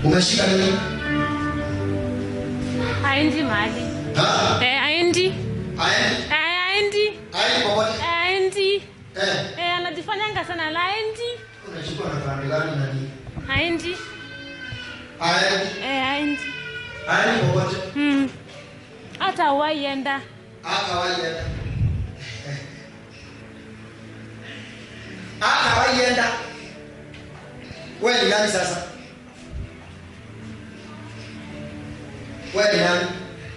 Umeshika nini? Haendi mahali. Haendi. Haendi. Haendi. Anajifanyanga sana haendi. Unashikwa na pande gani na nini? Haendi. Haendi. Haendi popote. Hata waienda. Hata waienda. Wewe ni nani sasa? Wewe ni nani?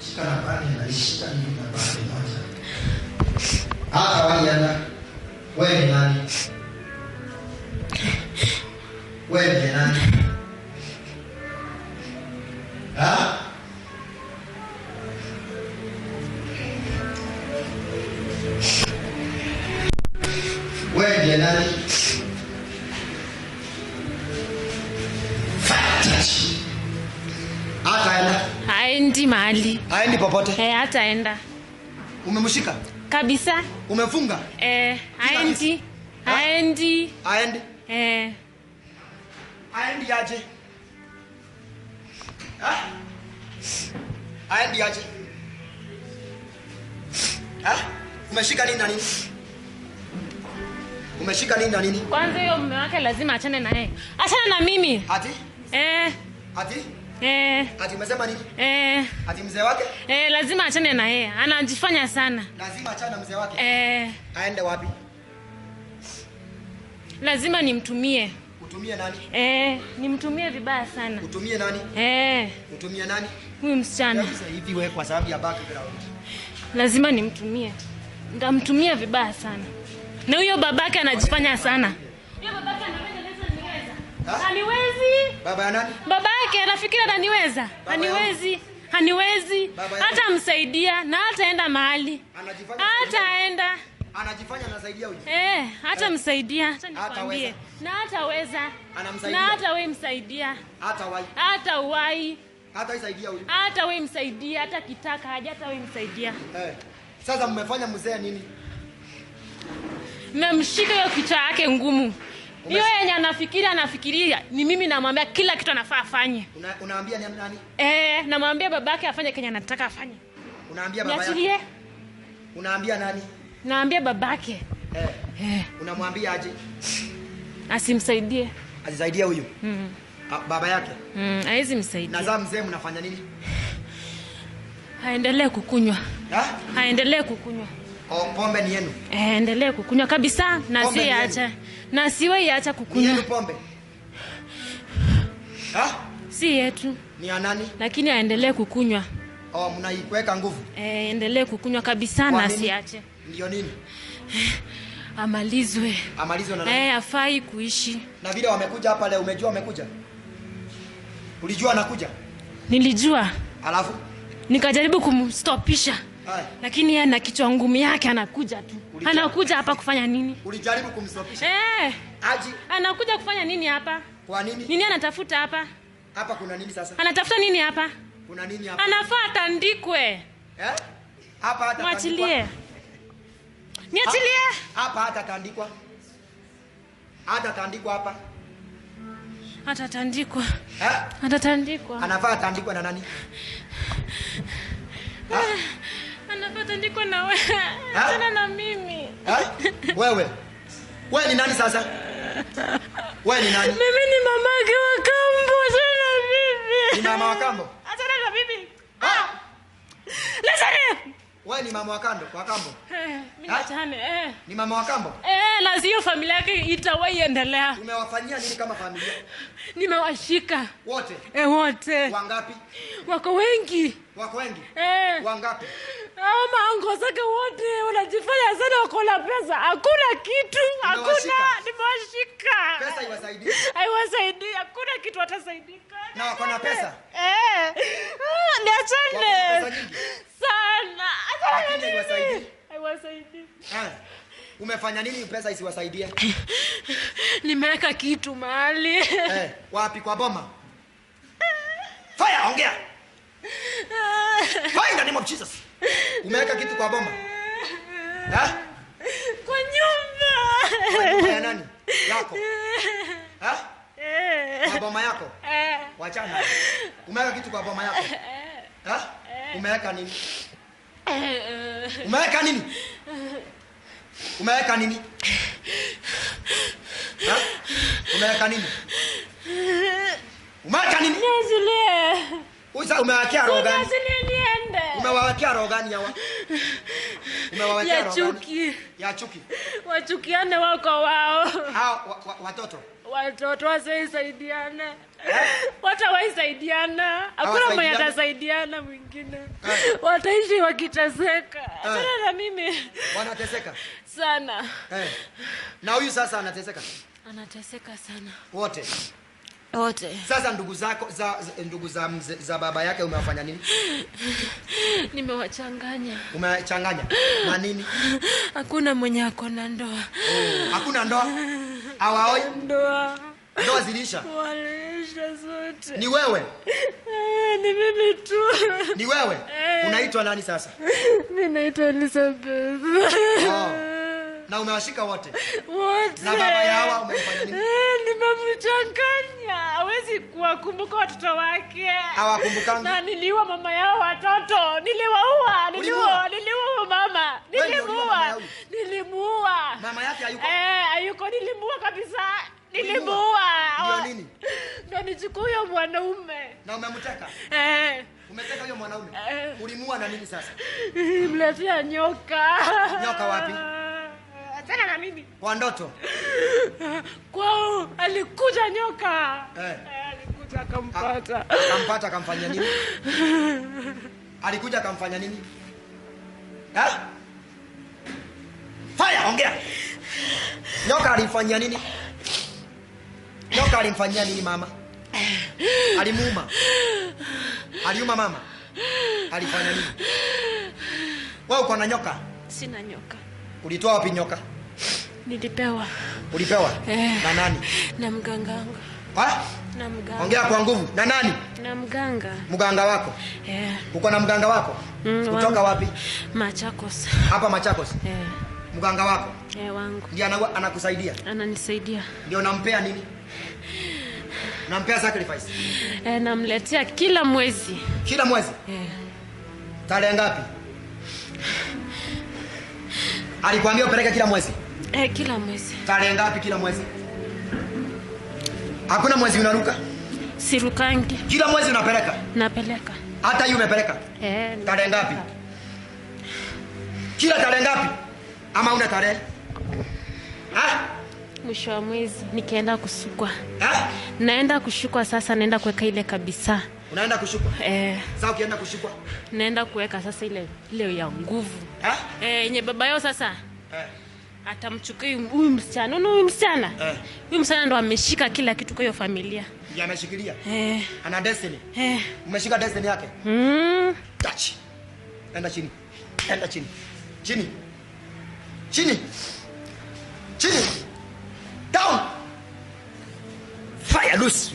Shika na pande na shika nini na pande moja. Hata waienda. Wewe ni nani? Wewe ni nani? Wewe ni nani? Hataenda. Haendi mahali. Haendi popote. Hataenda. Umemshika? Kabisa. Umefunga? Haendi. Haendi. Haendi. Haendi aje? Haendi aje? Umeshika nini na nini? Umeshika nini na nini? Kwanza hiyo mume wake lazima achane na yeye. Achana na mimi. Ati? Ati? Ati umesema nini? Ati mzee wake? Lazima achane na yeye. Anajifanya sana. Lazima achane na mzee wake? Aende wapi? Lazima nimtumie. Utumie nani? Nimtumie vibaya sana. Utumie nani? Utumie nani? Huyu msichana. Sasa hivi wewe kwa sababu ya background. Lazima nimtumie. Nitamtumia vibaya sana. Na huyo babake anajifanya sana. Huyo babake anaweza. Haniwezi. Baba ya nani? Babake anafikiri ananiweza. Haniwezi. Hata msaidia na hataenda mahali. Hataenda. Anajifanya anasaidia huyu. Hata msaidia, hata nikwambie. Na hataweza. Anamsaidia. Na hata wewe msaidia. Hata wai. Hata isaidia huyu. Hata wewe msaidia, hata kitaka haja hata wewe msaidia. Sasa mmefanya mzee nini? Mmemshika hiyo kichwa yake ngumu. Hiyo yenye anafikiria ni mimi namwambia kila kitu anafaa afanye. Unaambia nani? Namwambia babake afanye kenye anataka afanye. Unaambia baba yake? Niachilie. Unaambia nani? Naambia babake. Unamwambia aje? Asimsaidie. Asisaidie huyu? Baba yake? Haizi msaidia. Na za mzee mnafanya nini? Haendelee kukunywa. Haendelee kukunywa. Pombe ni yenu? Endelee kukunywa kabisa na siacha. Na siwe acha kukunywa. Ni pombe? Si yetu. Ni ya nani? Lakini aendelee kukunywa. Mnaiweka nguvu? Endelee kukunywa kabisa na siache. Ndio nini? Amalizwe. Amalizwe na nani? Afai kuishi. Na vile wamekuja hapa leo, umejua wamekuja? Ulijua anakuja? Nilijua. Alafu? Nikajaribu kumstopisha. Lakini yeye na kichwa ngumu yake anakuja tu. Anakuja hapa kufanya nini? Ulijaribu kumstopisha? Aji. Anakuja kufanya nini hapa? Kwa nini? Nini anatafuta hapa? Hapa kuna nini sasa? Anatafuta nini hapa? Kuna nini hapa? Anafaa atandikwe. Hapa hata mwachilie. Niachilie. Hapa hata tandikwa. Hata tandikwa hapa. Atatandikwa. Atatandikwa. Anafaa atandikwa na nani? Anafaa atandikwa na wewe. Tena na mimi. Wewe ni nani sasa? Wewe ni nani? Mimi ni mamake wa kambo. Tena bibi. Ni mama wa kambo? Tena na bibi. Lazare. Wewe ni mama wa kambo? Mimi nachane. Ni mama wa kambo? Na hiyo familia yake itawahi endelea. Umewafanyia nini kama familia? Nimewashika. Wote? Wote. Wangapi? Wako wengi. Wako wengi? Wangapi? Maango zake wote wanajifanya sana wako na pesa. Hakuna kitu. Hakuna. Nimewashika. Pesa iwasaidie? Haiwasaidii. Hakuna kitu watasaidika. Na wako na pesa? Niachane. Sana. Lakini iwasaidie? Haiwasaidii. Umefanya nini pesa isiwasaidie? Nimeweka kitu mahali. Wapi, kwa boma? Fire, ongea. Fire in the name of Jesus. Umeweka kitu kwa boma? Kwa nyumba. Kwa nyumba ya nani? Yako? Kwa boma yako? Wachana. Umeweka kitu kwa boma yako? Ha? Umeweka nini? Umeweka nini? Umeweka nini? Ha? Umeweka nini? Umeweka nini? Niachilie. Uza umewekea roho gani? Niachilie niende. Umewawekea roho gani hawa? Umewawekea roho gani? Chuki. Ya chuki. Wachukiane wako wao. Watoto. Watoto wasaidiane. Wata waisaidiana. Hakuna mwenye atasaidiana mwingine. Wataishi wakiteseka. Achana na mimi. Wanateseka Sana. Na huyu sasa anateseka? Anateseka sana. Wote. Sasa ndugu zako ndugu za baba yake umewafanya nini? Nimewachanganya. Umechanganya na nini? Hakuna mwenye ako na ndoa. Hakuna ndoa? Hawaoi? Ndoa zilisha? Walisha zote. Ni wewe? Ni mimi tu. Ni wewe? Unaitwa nani sasa? Mimi naitwa Elizabeth. Na umewashika wote? Wote. Na baba yao umefanya nini? Nimemchanganya. Hawezi kuwakumbuka watoto wake. Hawakumbukangi? Na niliua mama yao watoto. Niliwaua mama. Nilimuua. Mama yake hayuko? Hayuko, nilimuua kabisa. Nilimuua. Ndio nini? Ndio nichukue huyo mwanaume. Na umemteka? Umeteka huyo mwanaume? Ulimuua na nini sasa? Mletea nyoka. Nyoka wapi? Tena na mimi. Kwa ndoto? Kwao alikuja nyoka. Alikuja akampata. Akampata akamfanya nini? Alikuja akamfanya nini? Haya, ongea. Nyoka alimfanyia nini? Nyoka alimfanyia nini mama? Alimuuma. Aliuma mama. Alifanya nini? Wewe uko na nyoka? Sina nyoka. Ulitoa wapi nyoka? Nilipewa. Ulipewa? Na nani? Na mganga wangu. Na mganga. Ongea kwa nguvu. Na nani? Na mganga. Mganga wako? Uko na mganga wako? Kutoka wapi? Machakos. Hapa Machakos? Mganga wako? Wangu. Ndiye anakusaidia? Ananisaidia. Ndio unampea nini? Unampea sacrifice? Namletea kila mwezi. Kila mwezi? Tarehe ngapi? Alikwambia upeleke kila mwezi? Kila mwezi. Tarehe ngapi kila mwezi? Hakuna mwezi unaruka? Sirukangi. Kila mwezi unapeleka? Napeleka. Hata hiyo umepeleka? Tarehe ngapi? Kila tarehe ngapi? Ama una tarehe? Mwisho wa mwezi nikienda kusukwa. Naenda kushukwa sasa, naenda kuweka ile kabisa. Unaenda kushukwa? Sasa ukienda kushukwa? Naenda kuweka sasa ile ya nguvu. Yenye baba yao sasa. Atamchukua huyu msichana. Huyu msichana? Huyu msichana ndo ameshika kila kitu kwa hiyo familia. Ndiye ameshikilia? Ana destiny? Umeshika destiny yake? Touch. Enda chini. Enda chini. Chini. Chini. Chini. Down. Fire loose.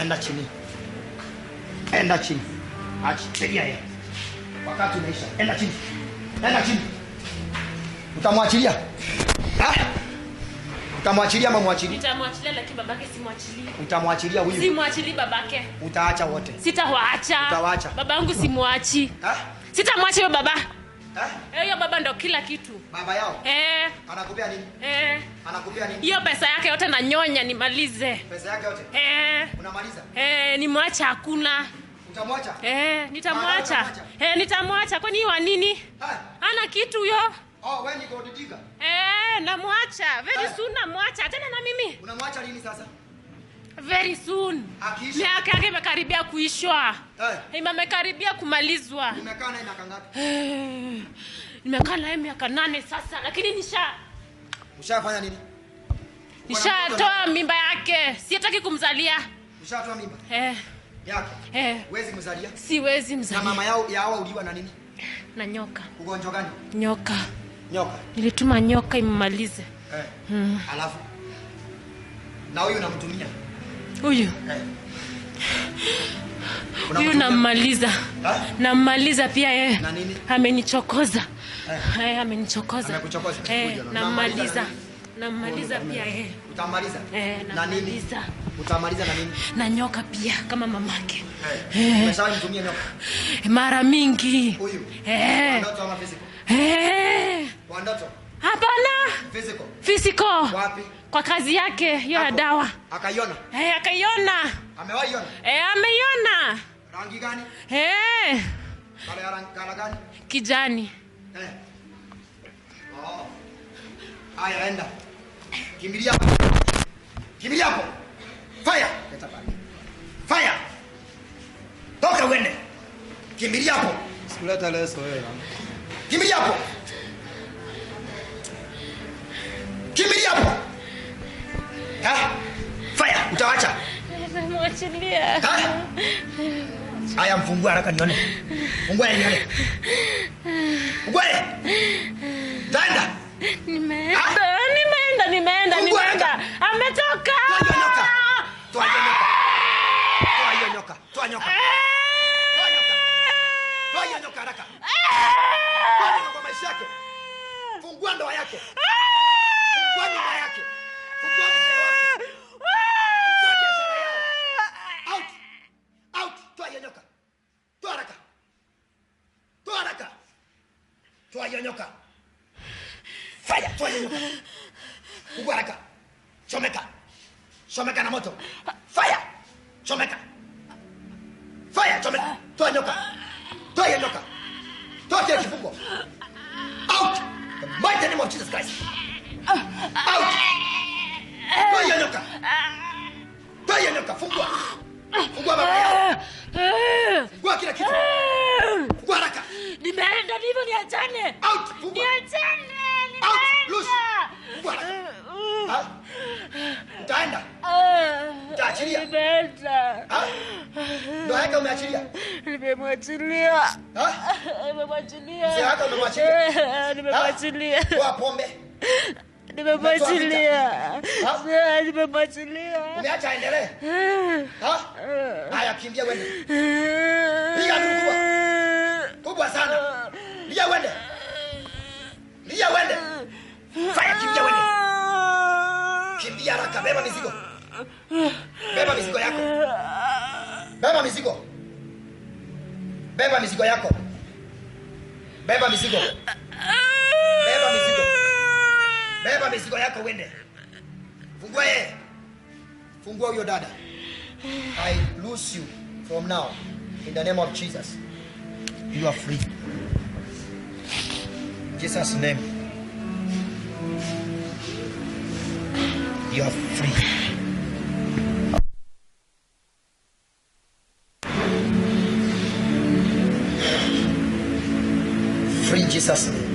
Enda chini. Enda chini. Achi. Tegea ya. Wakati unaisha. Enda chini. Enda chini. Utamwachilia? Utamwachilia ama mwachilia? Nitamwachilia lakini babake simwachilia. Utamwachilia huyu? Simwachilia babake. Utaacha wote? Sitawaacha. Utawaacha? Babangu simwachi. Sitamwacha huyo baba. Hiyo baba ndo kila kitu. Baba yao? Anakupea nini? Anakupea nini? Hiyo pesa yake yote na nyonya nimalize. Pesa yake yote? Unamaliza? Nimwacha hakuna. Utamwacha? Nitamwacha. Nitamwacha. Kwani wa nini? Hana kitu huyo. Wewe ni gold digger? Namwacha. Very soon namwacha. Tena na mimi. Unamwacha lini sasa? Very soon. Miaka yake imekaribia kuishwa. Imekaribia kumalizwa. Umekaa naye miaka ngapi? Nimekaa naye miaka 8 sasa, lakini Ushafanya nini? Nishatoa mimba yake. Siataki kumzalia. Ushatoa mimba? Yake? Huwezi mzalia? Siwezi mzalia. Na mama yao uliwa na nini? Na nyoka. Ugonjwa gani? Nyoka. Nyoka? Nilituma nyoka imalize. Alafu? Na huyu unamtumia? Huyu? Huyu namaliza. Namaliza pia yeye. Na nini? Amenichokoza. Amenichokoza. Amekuchokoza? Namaliza. Namaliza pia yeye. Utamaliza? Na nini? Utamaliza na nini? Na nyoka pia kama mamake. Umeshawahi mtumia nyoka? Mara mingi. Huyu. Ndoto ama physical? Kwa ndoto? Hapana. Physical. Physical. Wapi? Kwa kazi yake hiyo ya dawa. Akaiona? Akaiona. Amewahi iona? Ameiona. Rangi gani? Kala gani? Kijani. Haya, enda. Kimbilia hapo. Kimbilia hapo. Fire. Leta pale. Fire. Toka uende. Kimbilia hapo. Sikuleta leso wewe. Kimbilia hapo. Kimbilia hapo. Fire. Utawacha. Mwachilia. Haya, mfungua haraka nione. Fungua nione. Fungua. Taenda. Nimeenda. Ametoka. Toa nyoka. Toa nyoka haraka. Toa nyoka kwa maisha yake. Fungua ndoa yake. Fungua nyumba yake. Fungua mzee wake. Fungua biashara yao. Out. Toa nyoka. Toa haraka. Toa nyoka. Fire. Toa nyoka. Fungua haraka. Chomeka na moto. Fire. Chomeka. Toa nyoka. Toa kile kifungo. Out. The mighty name of Jesus Christ. Out. Toa nyoka. Fungua baba yao. Fungua kila kitu. Fungua haraka. Nimeenda ndivyo niachane. Out. Fungua. Niachane. Out. Loose. Fungua haraka. Utaenda. Utaachilia. Nimeenda. Ndoa yake umeachilia? Nimemwachilia. Mzee wako umemwachilia? Nimemwachilia. Kwa pombe. Nimemwachilia. Umeacha aendelee? Haya, kimbia wende. Piga nduru kubwa sana. Piga wende. Fire, kimbia wende. Kimbia haraka, beba mizigo. Beba mizigo yako. Beba mizigo yako. Beba mizigo yako wende. Fungua huyo dada. I loose you from now in the name of Jesus. You are free. In Jesus' name. You are free. Free in Jesus' name.